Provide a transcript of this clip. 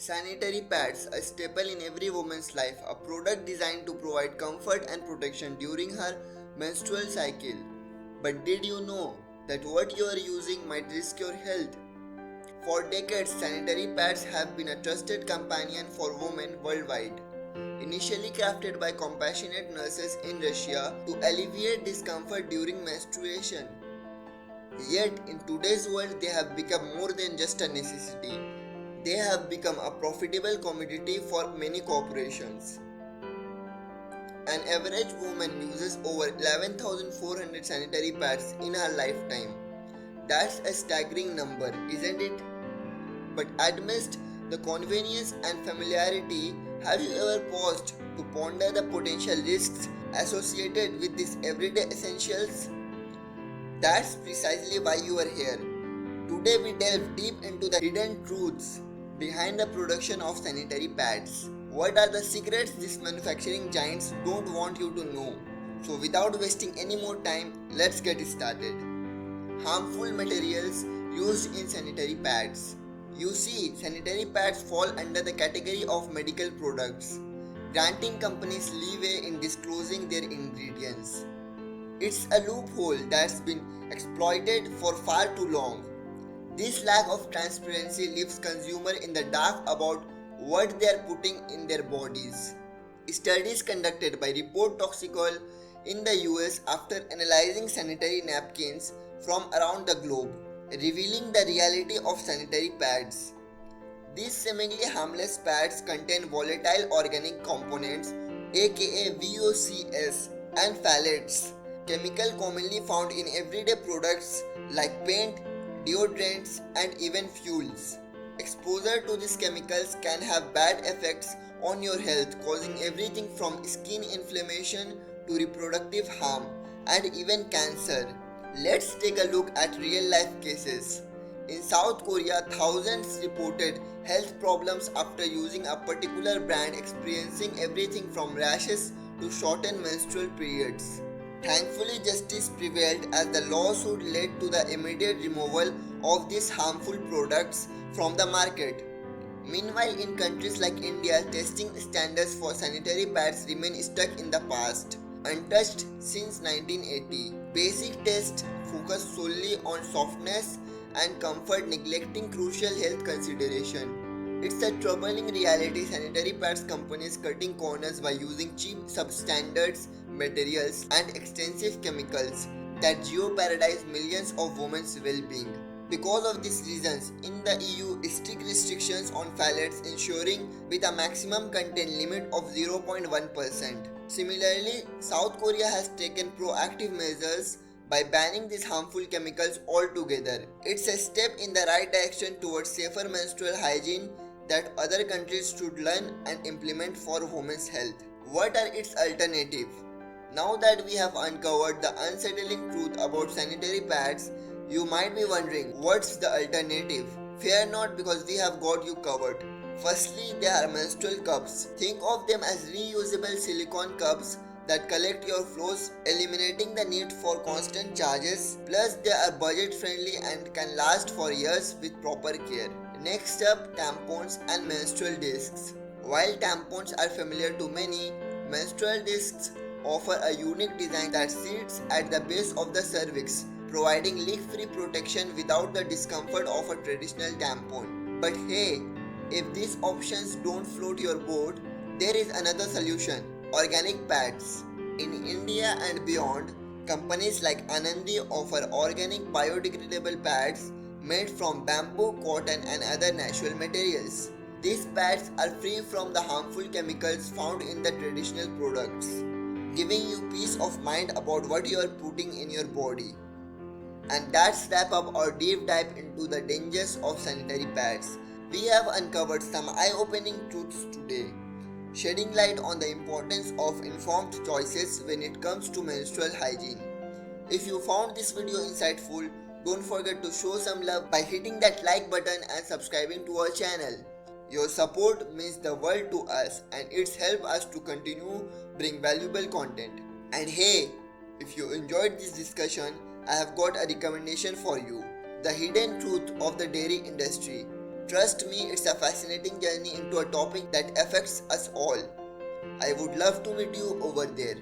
Sanitary pads, a staple in every woman's life, a product designed to provide comfort and protection during her menstrual cycle. But did you know that what you are using might risk your health? For decades, sanitary pads have been a trusted companion for women worldwide. Initially crafted by compassionate nurses in Russia to alleviate discomfort during menstruation. Yet, in today's world, they have become more than just a necessity. They have become a profitable commodity for many corporations. An average woman uses over 11,400 sanitary pads in her lifetime. That's a staggering number, isn't it? But amidst the convenience and familiarity, have you ever paused to ponder the potential risks associated with these everyday essentials? That's precisely why you are here. Today we delve deep into the hidden truths behind the production of sanitary pads. What are the secrets these manufacturing giants don't want you to know? So without wasting any more time, let's get started. Harmful materials used in sanitary pads. You see, sanitary pads fall under the category of medical products, granting companies leeway in disclosing their ingredients. It's a loophole that's been exploited for far too long. This lack of transparency leaves consumers in the dark about what they are putting in their bodies. Studies conducted by Report Toxicol in the US after analyzing sanitary napkins from around the globe, revealing the reality of sanitary pads. These seemingly harmless pads contain volatile organic components aka VOCs and phthalates, chemical commonly found in everyday products like paint, deodorants and even fuels. Exposure to these chemicals can have bad effects on your health, causing everything from skin inflammation to reproductive harm and even cancer. Let's take a look at real life cases. In South Korea, thousands reported health problems after using a particular brand, experiencing everything from rashes to shortened menstrual periods. Thankfully, justice prevailed as the lawsuit led to the immediate removal of these harmful products from the market. Meanwhile, in countries like India, testing standards for sanitary pads remain stuck in the past, untouched since 1980. Basic tests focus solely on softness and comfort, neglecting crucial health consideration. It's a troubling reality. Sanitary pads companies cutting corners by using cheap substandard materials and extensive chemicals that jeopardize millions of women's well-being. Because of these reasons, in the EU, strict restrictions on phthalates ensuring with a maximum content limit of 0.1%. Similarly, South Korea has taken proactive measures by banning these harmful chemicals altogether. It's a step in the right direction towards safer menstrual hygiene that other countries should learn and implement for women's health. What are its alternatives? Now that we have uncovered the unsettling truth about sanitary pads, you might be wondering, what's the alternative? Fear not, because we have got you covered. Firstly, there are menstrual cups. Think of them as reusable silicone cups that collect your flows, eliminating the need for constant charges. Plus, they are budget friendly and can last for years with proper care. Next up, tampons and menstrual discs. While tampons are familiar to many, menstrual discs offer a unique design that sits at the base of the cervix, providing leak-free protection without the discomfort of a traditional tampon. But hey, if these options don't float your boat, there is another solution: organic pads. In India and beyond, companies like Anandi offer organic biodegradable pads made from bamboo, cotton and other natural materials. These pads are free from the harmful chemicals found in the traditional products, giving you peace of mind about what you are putting in your body. And that's wrap up our deep dive into the dangers of sanitary pads. We have uncovered some eye-opening truths today, shedding light on the importance of informed choices when it comes to menstrual hygiene. If you found this video insightful, don't forget to show some love by hitting that like button and subscribing to our channel. Your support means the world to us and it's helped us to continue bring valuable content. And hey, if you enjoyed this discussion, I have got a recommendation for you: The Hidden Truth of the Dairy Industry. Trust me, it's a fascinating journey into a topic that affects us all. I would love to meet you over there.